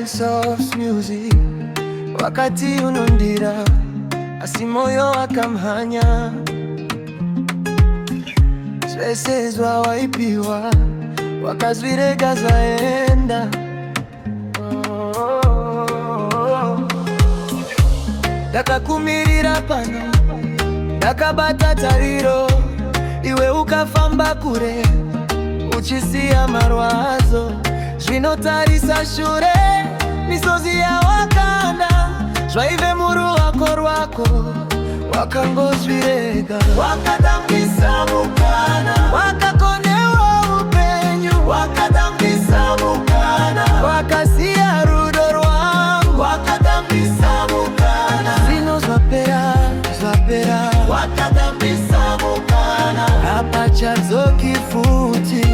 soft music wakati unondira asi moyo wakamhanya swesezwa waipiwa wakazvirega zvaenda ndakakumirira pano ndakabata tariro iwe ukafamba kure uchisiya marwazo zvinotarisa shure misozi yawakanda zvaive muruoko rwako wakangozvirega wakadambisa mukana wakakonewa upenyu wakadambisa mukana wakasiya rudo rwangu wakadambisa mukana zvino zvapera wakadambisa mukana hapachadzoki futi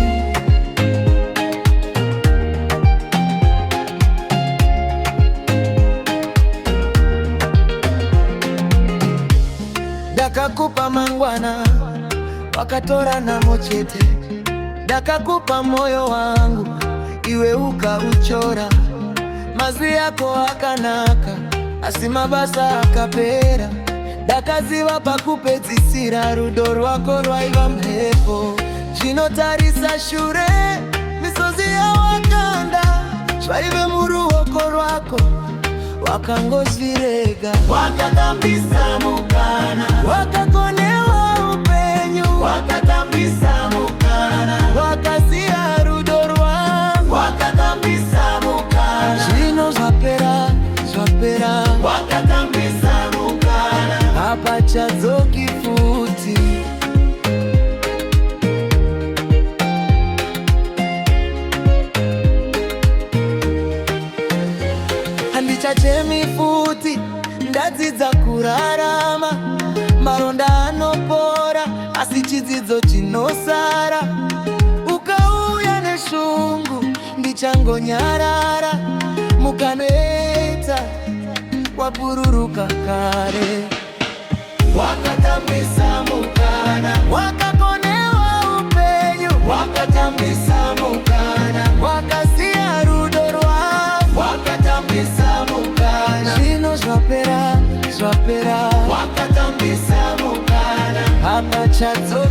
ndakakupa mangwana wakatora namo chete ndakakupa moyo wangu iwe ukauchora mazwi yako akanaka asi mabasa akapera ndakaziva pakupedzisira rudo rwako rwaiva mhepo zvinotarisa shure misozi yawakanda zvaive muruoko rwako wakangozvirega wakadambisa mukana wakakonewa upenyu wakadambisa mukana wakasiya rudo rwangu wakadambisa mukana zvino zvapera wakadambisa mukana hapachadzoki futi handichachemi futi ndadzidza kurarama maronda anopora asi chidzidzo chinosara ukauya neshungu ndichangonyarara mukanoita wapururuka kare wakadambisa mukana wakakonewa upenyu wakadambisa mukana wakasiya rudo rwangu wakadambisa mukana zvino zvapera wakadambisa mukana hapachadzoki